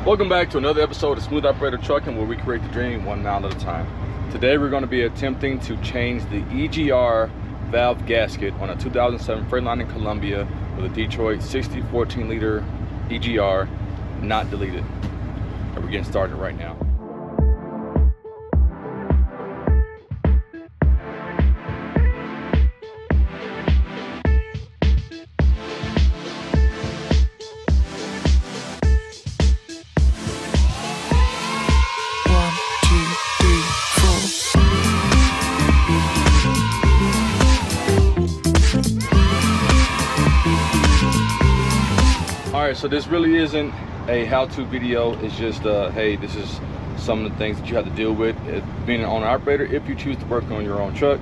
Welcome back to another episode of Smooth Operator Trucking, where we create the dream 1 mile at a time. Today we're going to be attempting to change the EGR valve gasket on a 2007 Freightliner in Columbia with a Detroit 60 14 liter EGR not deleted. And we're getting started right now. Alright, so this really isn't a how-to video. It's just hey, this is some of the things that you have to deal with being an owner-operator if you choose to work on your own truck.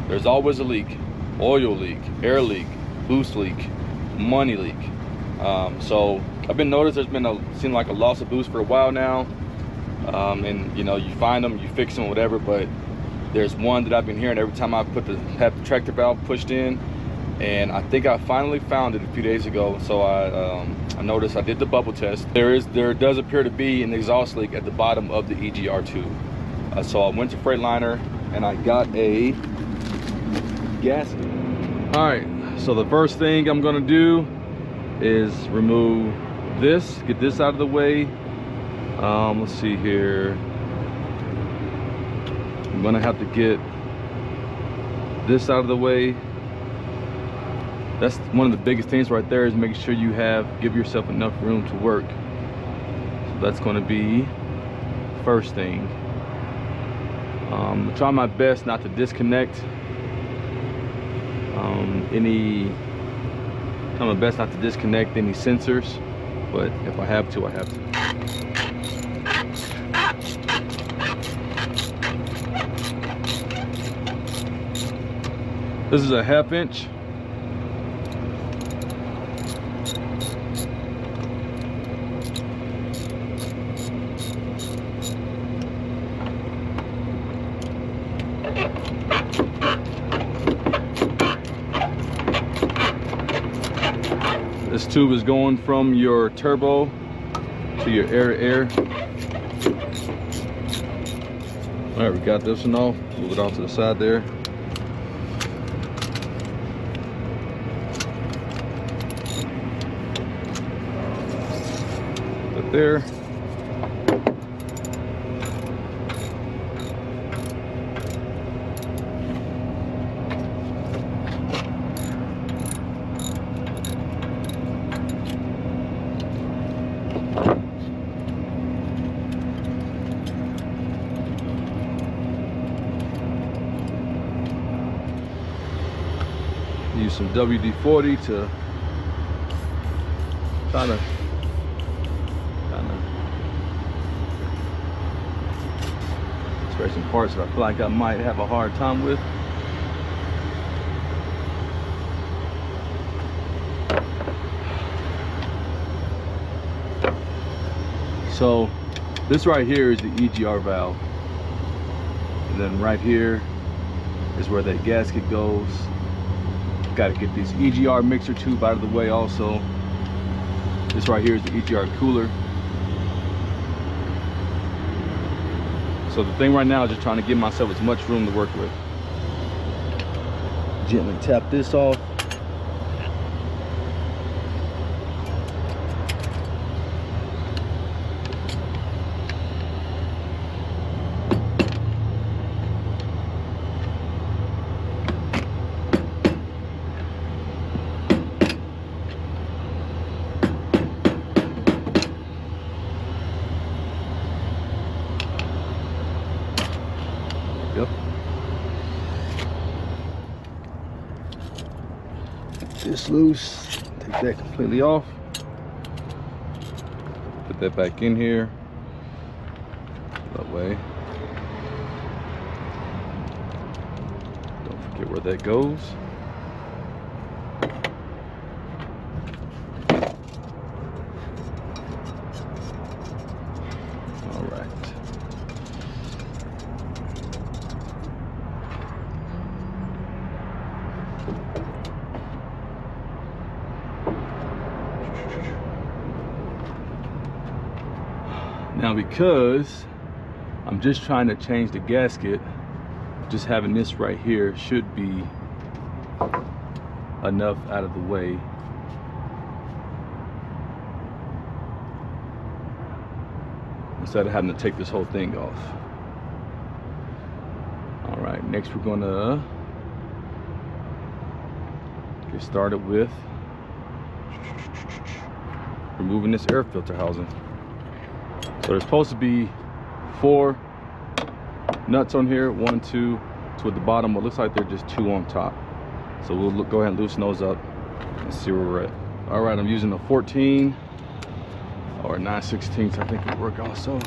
There's always a leak: oil leak, air leak, boost leak, money leak. So I've been noticed there's been seemed like a loss of boost for a while now, and you know, you find them, you fix them, whatever, but there's one that I've been hearing every time I have the tractor valve pushed in. And I think I finally found it a few days ago. So I noticed, I did the bubble test. There does appear to be an exhaust leak at the bottom of the EGR tube. So I went to Freightliner and I got a gasket. All right, so the first thing I'm gonna do is remove this, get this out of the way. Let's see here. I'm gonna have to get this out of the way. That's one of the biggest things right there, is making sure you give yourself enough room to work. So that's going to be first thing. Try my best not to disconnect any sensors, but if I have to, I have to. This is a 1/2 inch. This tube is going from your turbo to your air-to-air. All right, we got this one off. Move it off to the side there. Put there. Use some WD-40 to kind of spray some parts that I feel like I might have a hard time with. So this right here is the EGR valve, and then right here is where that gasket goes. Got to get this EGR mixer tube out of the way also. This right here is the EGR cooler. So the thing right now is just trying to give myself as much room to work with. Gently tap this off. Yep. Get this loose, take that completely off. Put that back in here. That way. Don't forget where that goes. All right. Now, because I'm just trying to change the gasket, just having this right here should be enough out of the way. Instead of having to take this whole thing off. All right, next we're gonna get started with removing this air filter housing. So there's supposed to be 4 nuts on here, 1, 2, 2 at the bottom, but it looks like they're just 2 on top. So we'll go ahead and loosen those up and see where we're at. All right, I'm using a 14 or 9/16, I think it'll work also.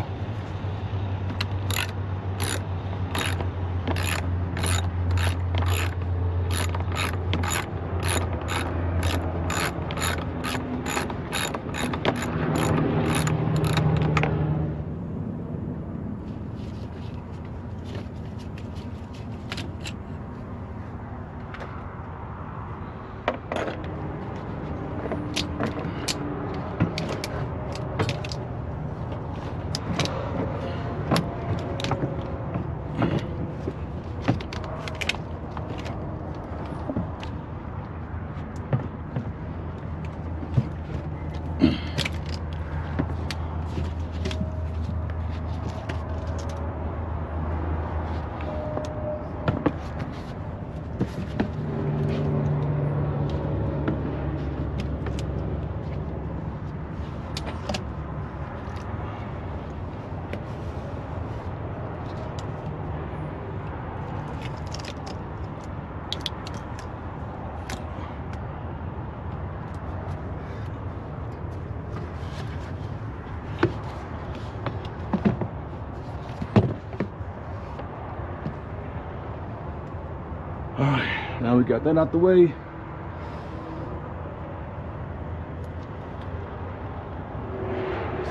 All right, now we got that out the way.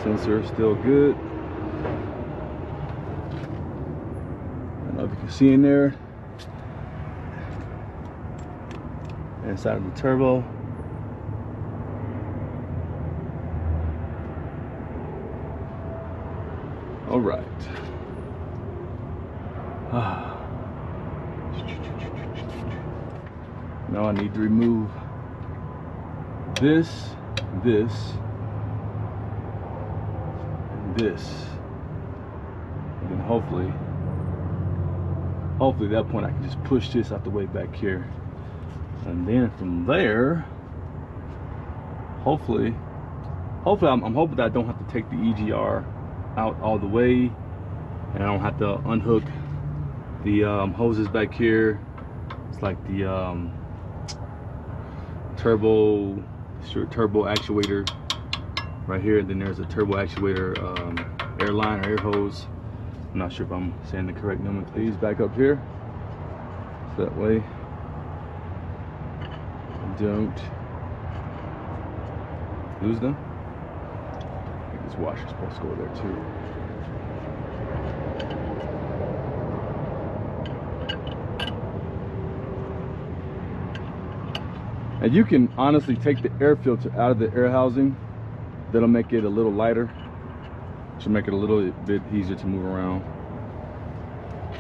Sensor is still good. I don't know if you can see in there. Inside of the turbo. All right. Now I need to remove this, this, and this. And then hopefully at that point I can just push this out the way back here. And then from there, hopefully I'm hoping that I don't have to take the EGR out all the way, and I don't have to unhook the hoses back here. It's like the turbo actuator right here, and then there's a turbo actuator air line or air hose. I'm not sure if I'm saying the correct nomenclature. Please back up here, so that way I don't lose them. I think this washer's supposed to go there too. And you can honestly take the air filter out of the air housing. That'll make it a little lighter. Should make it a little bit easier to move around.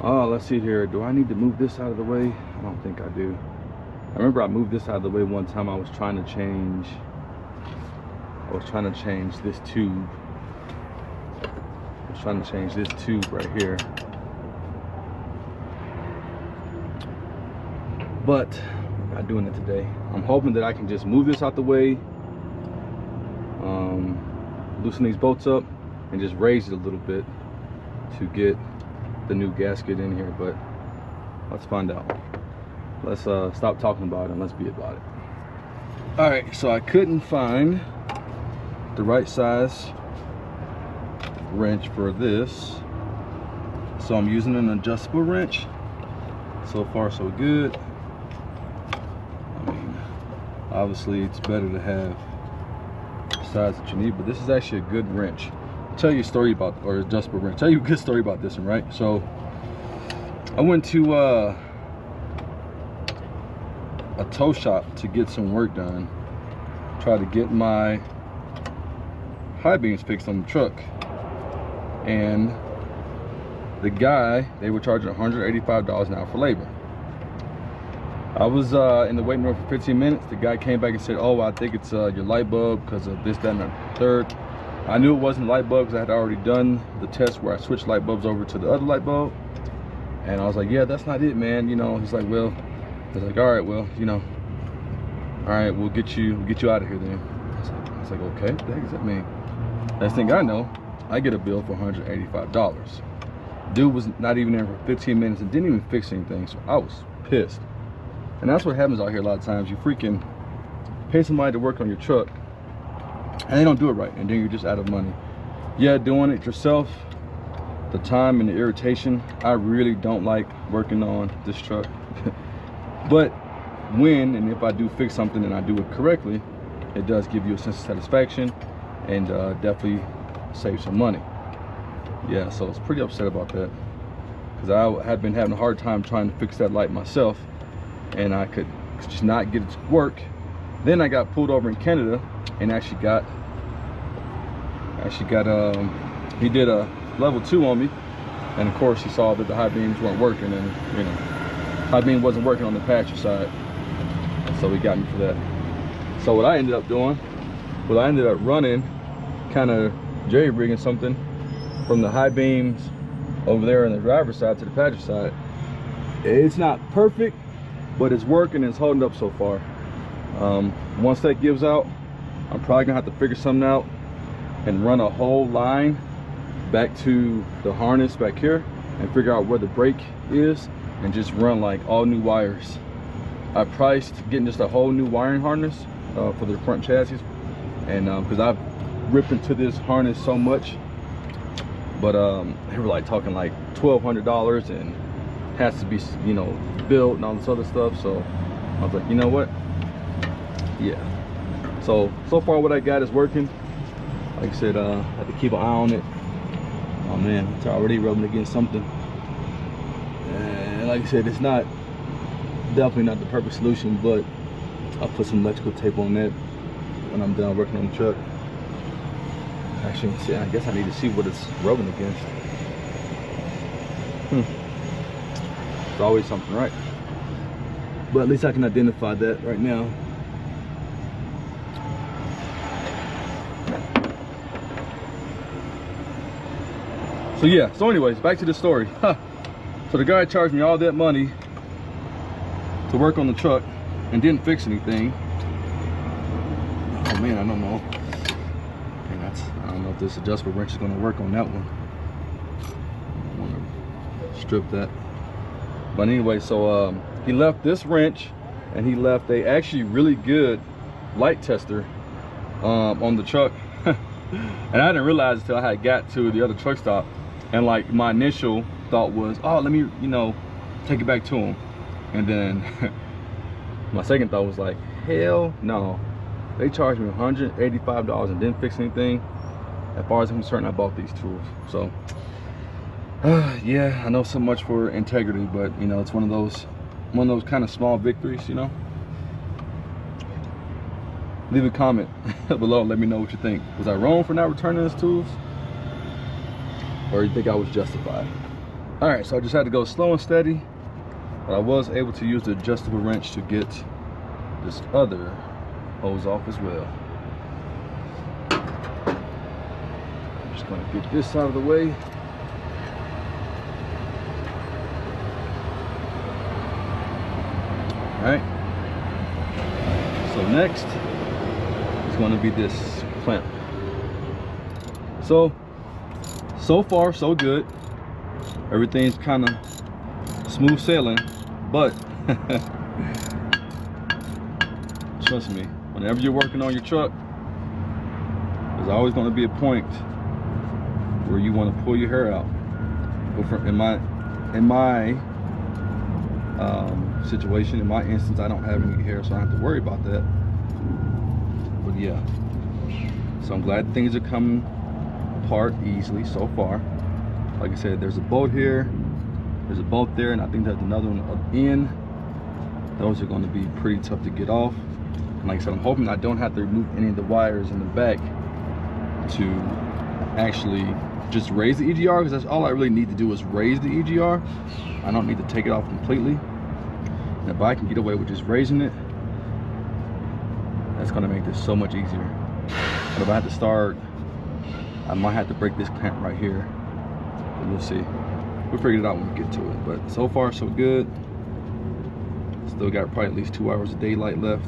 Oh, let's see here. Do I need to move this out of the way? I don't think I do. I remember I moved this out of the way one time. I was trying to change this tube. I was trying to change this tube right here. But I'm not doing it today. I'm hoping that I can just move this out the way, loosen these bolts up, and just raise it a little bit to get the new gasket in here. But let's find out. Let's stop talking about it and let's be about it. All right, so I couldn't find the right size wrench for this, so I'm using an adjustable wrench. So far so good. I mean, obviously it's better to have the size that you need, but this is actually a good wrench. I'll tell you a story about, or adjustable wrench. I'll tell you a good story about this one, right? So I went to a tow shop to get some work done, try to get my high beams fixed on the truck. and the guy, they were charging $185 an hour for labor. I was in the waiting room for 15 minutes. The guy came back and said, oh, I think it's your light bulb because of this, that, and the third. I knew it wasn't light bulb because I had already done the test where I switched light bulbs over to the other light bulb. And I was like, yeah, that's not it, man. You know, he's like, well, I was like, all right, well, you know, all right, we'll get you out of here then. I was like, okay, what the heck does that mean? Next thing I know, I get a bill for $185. Dude was not even there for 15 minutes and didn't even fix anything, so I was pissed. And that's what happens out here a lot of times. You freaking pay somebody to work on your truck and they don't do it right, and then you're just out of money. Yeah, doing it yourself, the time and the irritation, I really don't like working on this truck. But when and if I do fix something and I do it correctly, it does give you a sense of satisfaction and definitely save some money. Yeah, so I was pretty upset about that because I had been having a hard time trying to fix that light myself, and I could just not get it to work. Then I got pulled over in Canada and actually got he did a level 2 on me, and of course he saw that the high beams weren't working, and you know, high beam wasn't working on the passenger side, so he got me for that. So what I ended up doing, well, I ended up running, kind of jerry-rigging something from the high beams over there on the driver's side to the passenger side. It's not perfect, but it's working and it's holding up so far. Once that gives out, I'm probably gonna have to figure something out and run a whole line back to the harness back here and figure out where the brake is and just run like all new wires. I priced getting just a whole new wiring harness for the front chassis, and because I've ripped into this harness so much, but they were like talking like $1,200 and has to be, you know, built and all this other stuff. So I was like, you know what, yeah. So far what I got is working. Like I said, I have to keep an eye on it. Oh man, it's already rubbing against something, and like I said, it's not, definitely not the perfect solution, but I'll put some electrical tape on that when I'm done working on the truck. Actually, see, I guess I need to see what it's rubbing against. It's always something, right? But at least I can identify that right now. So yeah, so anyways, back to the story. So the guy charged me all that money to work on the truck and didn't fix anything. Oh man, I don't know. I don't know if this adjustable wrench is going to work on that one. I want to strip that. But anyway, so he left this wrench and he left a actually really good light tester on the truck. And I didn't realize until I had got to the other truck stop, and like my initial thought was, oh, let me, you know, take it back to him. And then my second thought was like, hell no, they charged me $185 and didn't fix anything. As far as I'm concerned, I bought these tools. So yeah, I know so much for integrity, but you know, it's one of those kind of small victories, you know. Leave a comment below, let me know what you think. Was I wrong for not returning these tools, or you think I was justified? All right, so I just had to go slow and steady, but I was able to use the adjustable wrench to get this other hose off as well. I'm just gonna get this out of the way. All right, so next is going to be this clamp. So far so good, everything's kind of smooth sailing, but trust me, whenever you're working on your truck, there's always going to be a point where you want to pull your hair out. In my situation, in my instance, I don't have any hair, so I don't have to worry about that. But yeah, so I'm glad things are coming apart easily so far. Like I said, there's a bolt here, there's a bolt there, and I think there's another one up in. Those are going to be pretty tough to get off. And like I said, I'm hoping I don't have to remove any of the wires in the back to actually just raise the EGR, because that's all I really need to do is raise the EGR. I don't need to take it off completely. And if I can get away with just raising it, that's gonna make this so much easier. But if I have to start, I might have to break this clamp right here. But we'll see. We'll figure it out when we get to it. But so far so good. Still got probably at least 2 hours of daylight left.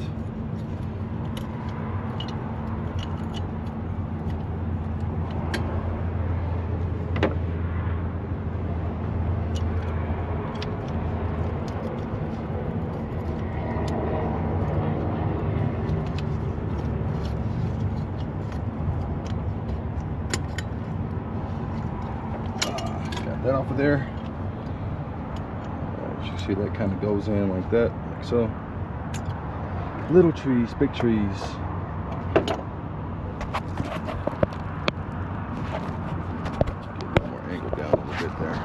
That off of there. As you see, that kind of goes in like that, like so. Little trees, big trees. Get one more angle down a little bit there.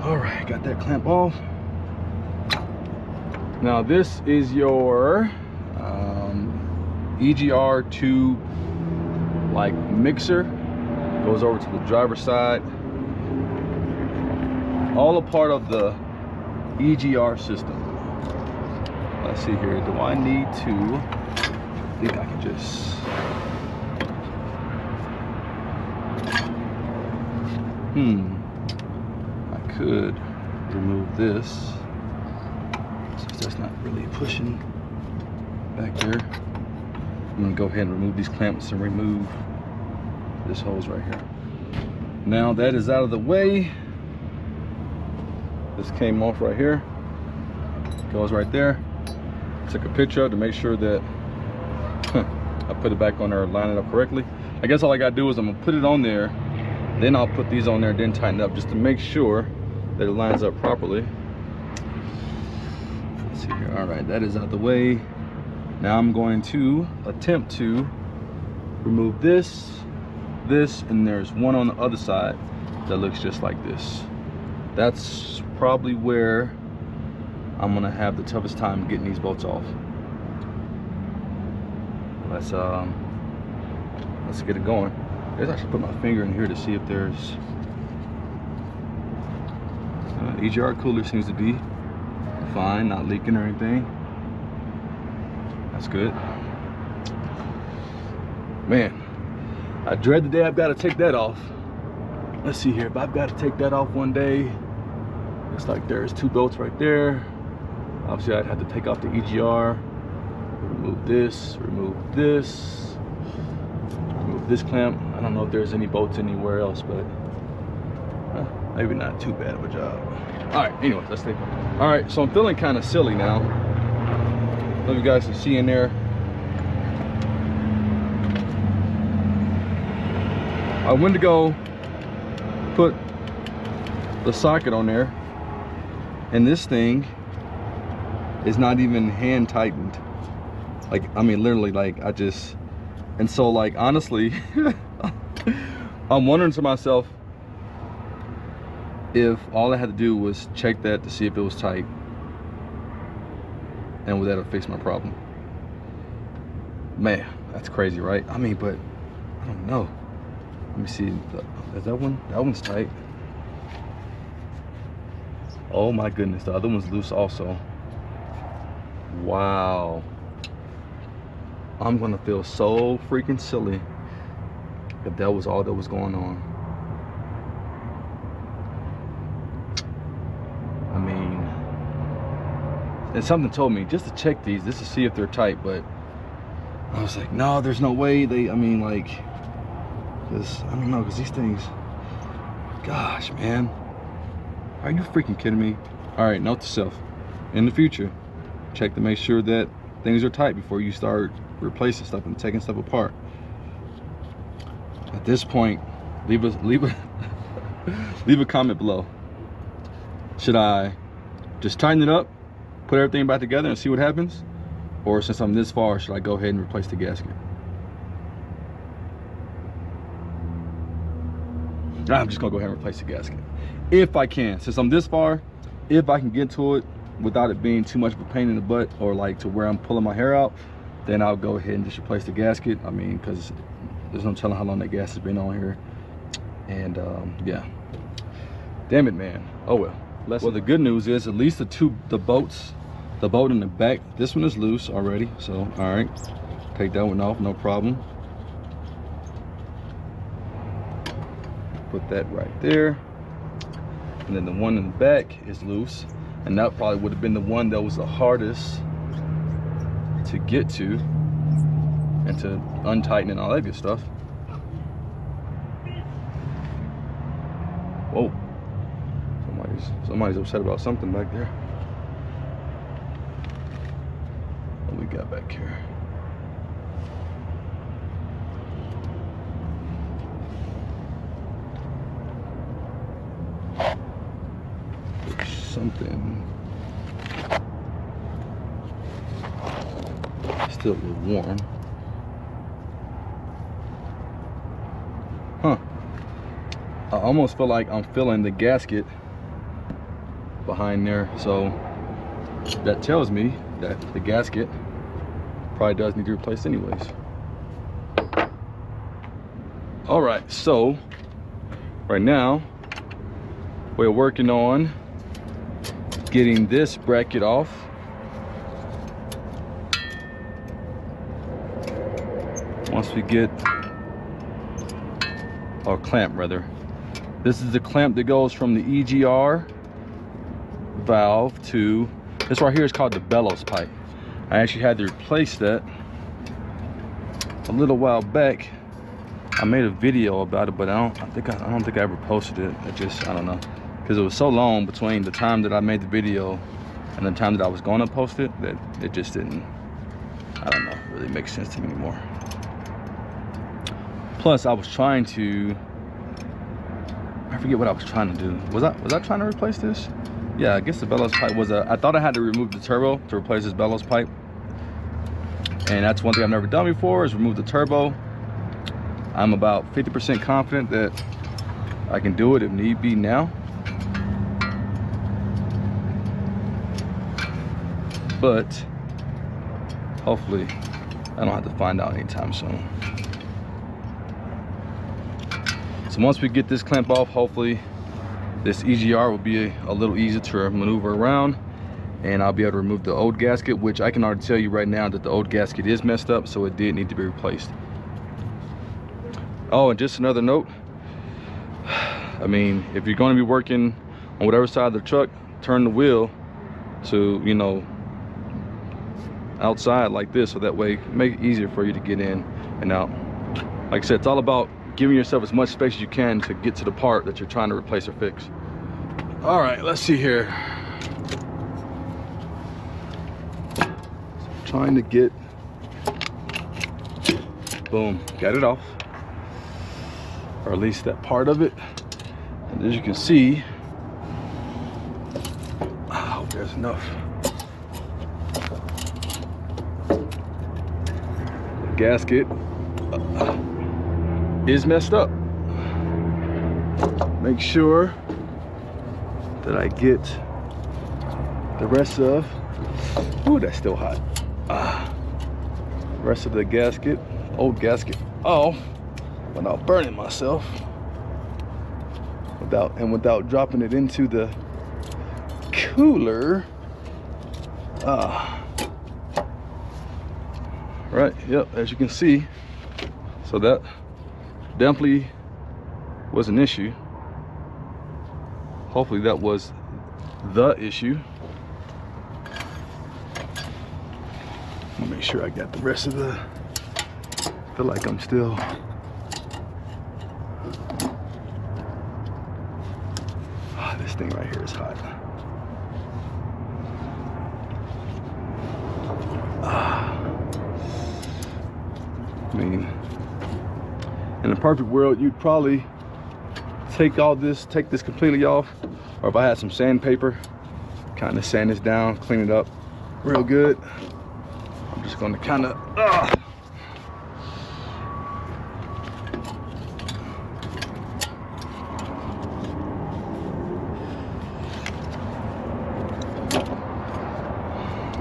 All right, got that clamp off. Now this is your EGR tube like mixer, goes over to the driver's side, all a part of the EGR system. Let's see here, do I need to, I think I can just, I could remove this, since that's not really pushing back there. I'm gonna go ahead and remove these clamps and remove this hose right here. Now that is out of the way. This came off right here. Goes right there. Took a picture of it to make sure that I put it back on there, line it up correctly. I guess all I gotta do is I'm gonna put it on there, then I'll put these on there, then tighten it up just to make sure that it lines up properly. Let's see here. All right, that is out of the way. Now I'm going to attempt to remove this, and there's one on the other side that looks just like this. That's probably where I'm gonna have the toughest time getting these bolts off. Let's get it going. I guess I should put my finger in here to see if there's EGR cooler seems to be fine, not leaking or anything. That's good. Man, I dread the day I've got to take that off. Let's see here, if I've got to take that off one day, it's like there's 2 bolts right there. Obviously I'd have to take off the EGR, remove this, remove this clamp. I don't know if there's any bolts anywhere else, but maybe not too bad of a job. All right, anyways, let's take it. All right, so I'm feeling kind of silly now. Let you guys can see in there. I went to go put the socket on there, and this thing is not even hand tightened. Like, I mean, literally, like, I just, and so, like, honestly, I'm wondering to myself if all I had to do was check that to see if it was tight, and would that have fixed my problem. Man, that's crazy, right? I mean, but I don't know. Let me see. Is that one? That one's tight. Oh my goodness, the other one's loose also. Wow. I'm gonna feel so freaking silly if that was all that was going on. I mean, and something told me just to check these, just to see if they're tight, but I was like, no, there's no way they, I mean, like, because I don't know, because these things, gosh, man, are you freaking kidding me? All right, note to self, in the future, check to make sure that things are tight before you start replacing stuff and taking stuff apart. At this point, leave a comment below. Should I just tighten it up, put everything back together and see what happens? Or since I'm this far, should I go ahead and replace the gasket? I'm just gonna go ahead and replace the gasket. If I can, since I'm this far, if I can get to it without it being too much of a pain in the butt, or like to where I'm pulling my hair out, then I'll go ahead and just replace the gasket. I mean, because there's no telling how long that gas has been on here. And yeah, damn it, man. Oh well. Well, the good news is at least the bolt in the back, this one is loose already. So all right, take that one off, no problem. Put that right there. And then the one in the back is loose, and that probably would have been the one that was the hardest to get to and to untighten and all that good stuff. Whoa, somebody's upset about something back there. What we got back here? Something still a little warm. Huh. I almost feel like I'm feeling the gasket behind there, so that tells me that the gasket probably does need to be replaced anyways. All right, so right now we're working on getting this bracket off. Once we get our clamp, rather. This is the clamp that goes from the EGR valve to this right here is called the bellows pipe. I actually had to replace that a little while back. I made a video about it, but I don't think I ever posted it. I don't know. Because it was so long between the time that I made the video and the time that I was going to post it that it just didn't, I don't know, really make sense to me anymore. Plus, I was trying to, I forget what I was trying to do. Was I trying to replace this? Yeah, I guess the bellows pipe was I thought I had to remove the turbo to replace this bellows pipe. And that's one thing I've never done before, is remove the turbo. I'm about 50% confident that I can do it if need be now. But hopefully I don't have to find out anytime soon. So once we get this clamp off, hopefully this EGR will be a little easier to maneuver around, and I'll be able to remove the old gasket, which I can already tell you right now that the old gasket is messed up, so it did need to be replaced. Oh, and just another note, I mean, if you're going to be working on whatever side of the truck, turn the wheel to, you know, outside like this, so that way make it easier for you to get in and out. Like I said, it's all about giving yourself as much space as you can to get to the part that you're trying to replace or fix. All right, let's see here. So I'm trying to get, boom, got it off, or at least that part of it. And as you can see, I hope there's enough. Gasket is messed up. Make sure that I get the rest of, ooh, that's still hot. Rest of the gasket, old gasket off without burning myself, without dropping it into the cooler. Right, yep, as you can see, so that definitely was an issue. Hopefully that was the issue. Let me make sure I got the rest of the, I feel like I'm still, this thing right here is hot. I mean, in a perfect world, you'd probably take this completely off, or if I had some sandpaper, kind of sand this down, clean it up real good. I'm just going to kind of,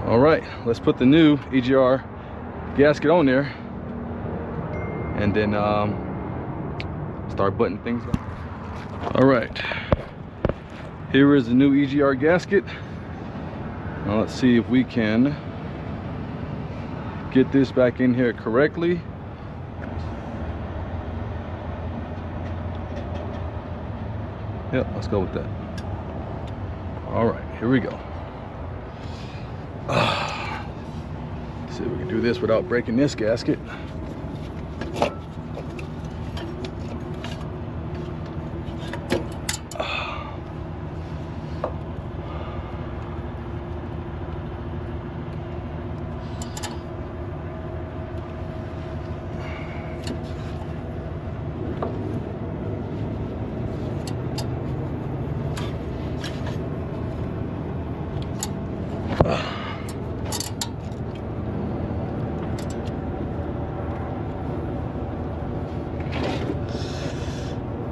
all right, let's put the new EGR gasket on there, and then start buttoning things up. All right, here is the new EGR gasket. Now let's see if we can get this back in here correctly. Yep, let's go with that. All right, here we go. Let's see if we can do this without breaking this gasket.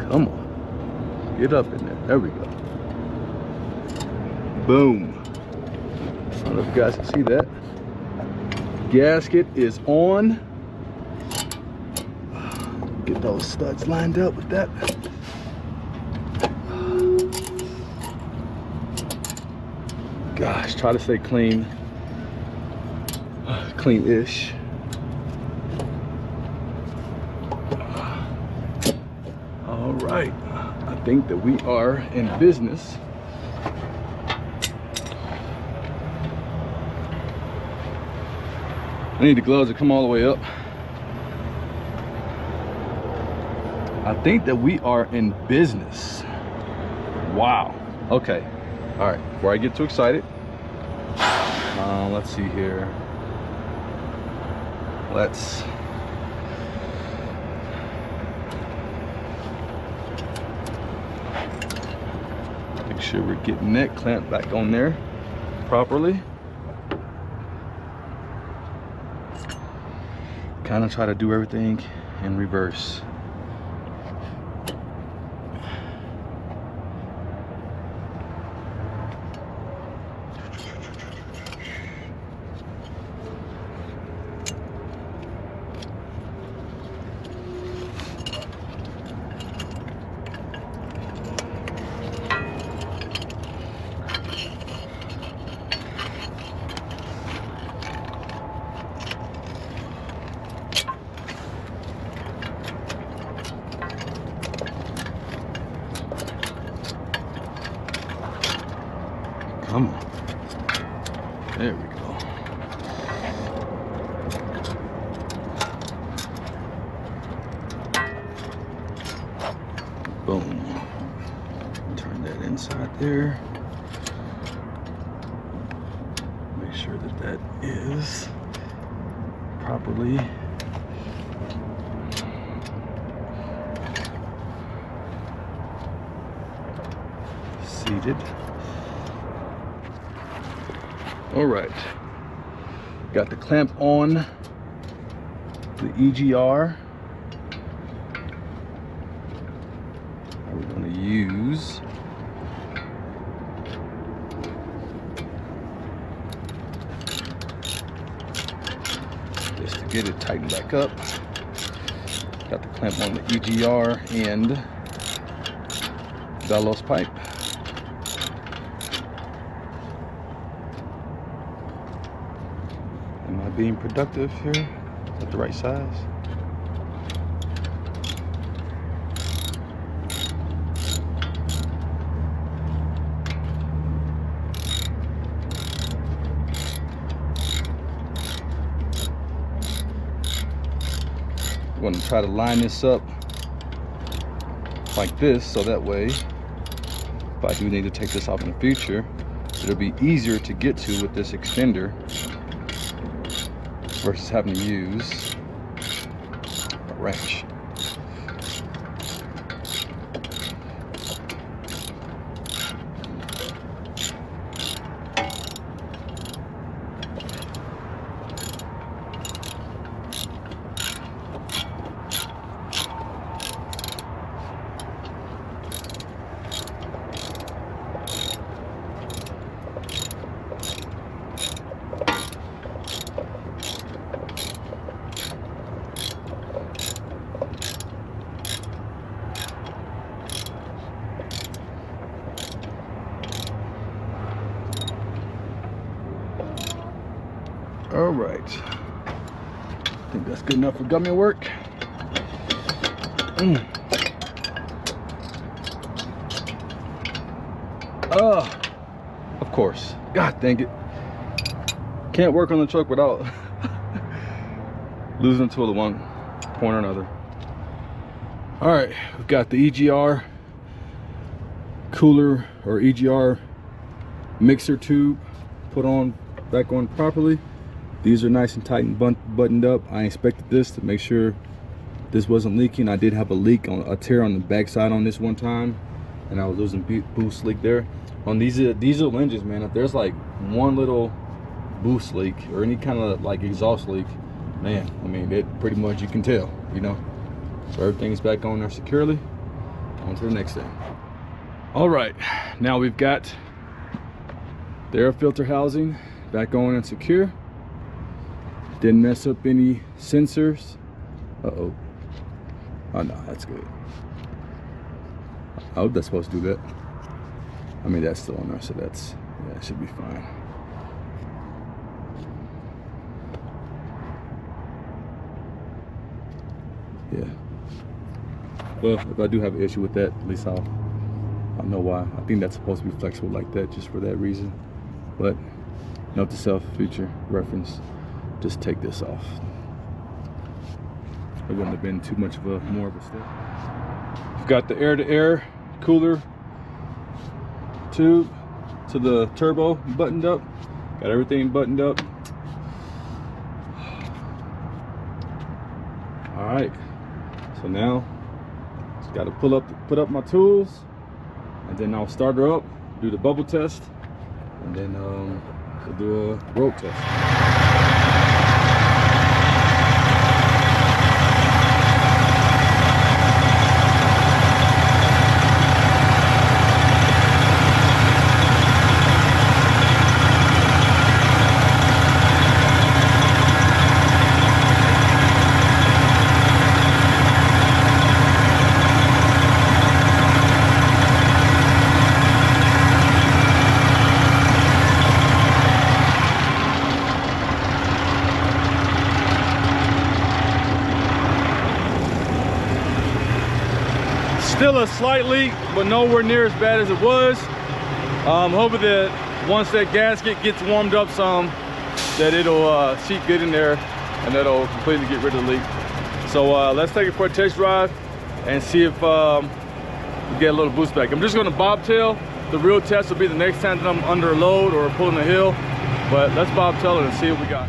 Come on, get up in there. There we go. Boom. I don't know if you guys can see that. Gasket is on. Get those studs lined up with that. Gosh, try to stay clean. Clean-ish. All right, I think that we are in business. I need the gloves to come all the way up. I think that we are in business. Wow. Okay. All right, before I get too excited, let's see here. Let's make sure we're getting that clamp back on there properly. Kind of try to do everything in reverse. Come on. There we go. Boom. Turn that inside there. Make sure that that is properly seated. All right, got the clamp on the EGR. We're going to use this to get it tightened back up. Got the clamp on the EGR and bellows pipe. Am I being productive here? Is that the right size? I'm going to try to line this up like this, so that way if I do need to take this off in the future, it'll be easier to get to with this extender versus having to use a wrench. right. I think that's good enough for gummy work. Of course. God dang it. Can't work on the truck without losing a tool at one point or another. All right, we've got the EGR cooler or EGR mixer tube back on properly. These are nice and tight and buttoned up. I inspected this to make sure this wasn't leaking. I did have a tear on the backside on this one time, and I was losing boost leak there. On these diesel engines, man, if there's like one little boost leak or any kind of like exhaust leak, man, I mean, it pretty much, you can tell, you know. So everything's back on there securely. On to the next thing. All right, now we've got the air filter housing back on and secure. Didn't mess up any sensors. Uh-oh. Oh no, that's good. I hope that's supposed to do that. I mean, that's still on there, so yeah, it should be fine. Yeah. Well, if I do have an issue with that, at least I'll know why. I think that's supposed to be flexible like that, just for that reason. But note to self, future reference, just take this off. It wouldn't have been too much of more of a step. We've got the air-to-air cooler tube to the turbo buttoned up. Got everything buttoned up. All right, so now just got to put up my tools, and then I'll start her up, do the bubble test, and then we'll do a rope test. Still a slight leak, but nowhere near as bad as it was. Hoping that once that gasket gets warmed up some, that it'll seat good in there, and that'll completely get rid of the leak. So let's take it for a test drive and see if we get a little boost back. I'm just gonna bobtail. The real test will be the next time that I'm under a load or pulling a hill, but let's bobtail it and see what we got.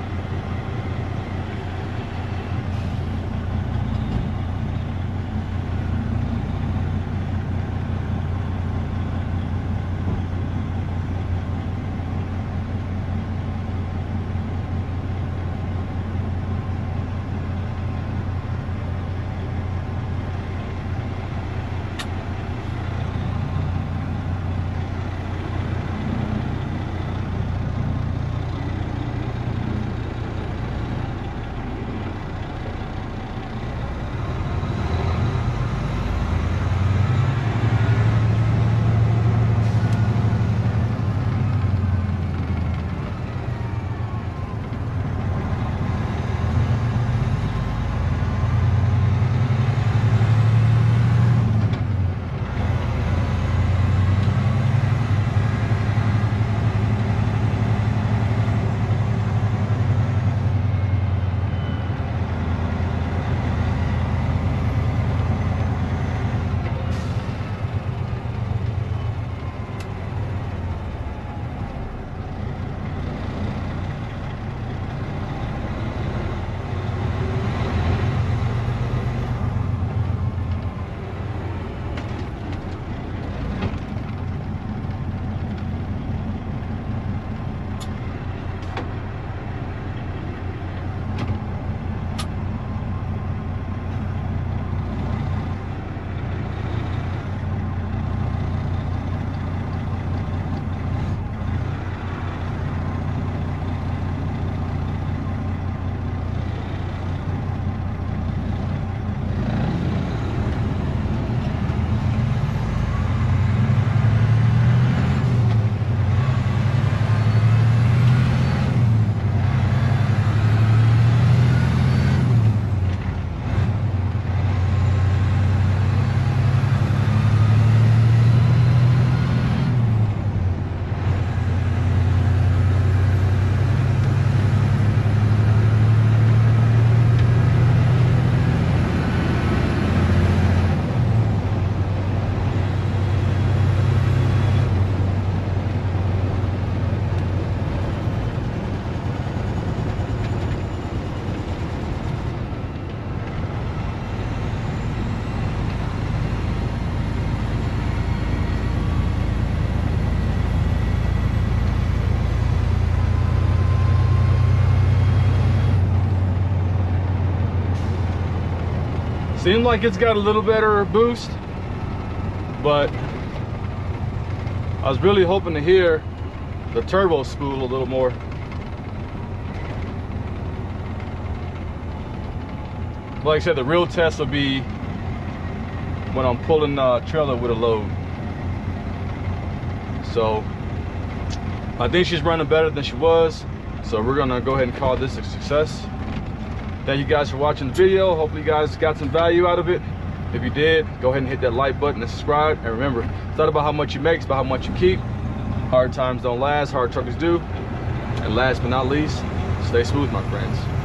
Seems like it's got a little better boost, but I was really hoping to hear the turbo spool a little more. Like I said, the real test will be when I'm pulling trailer with a load. So I think she's running better than she was, so we're gonna go ahead and call this a success. Thank you guys for watching the video. Hopefully you guys got some value out of it. If you did, go ahead and hit that like button and subscribe. And remember, it's not about how much you make, it's about how much you keep. Hard times don't last, hard truckers do. And last but not least, stay smooth, my friends.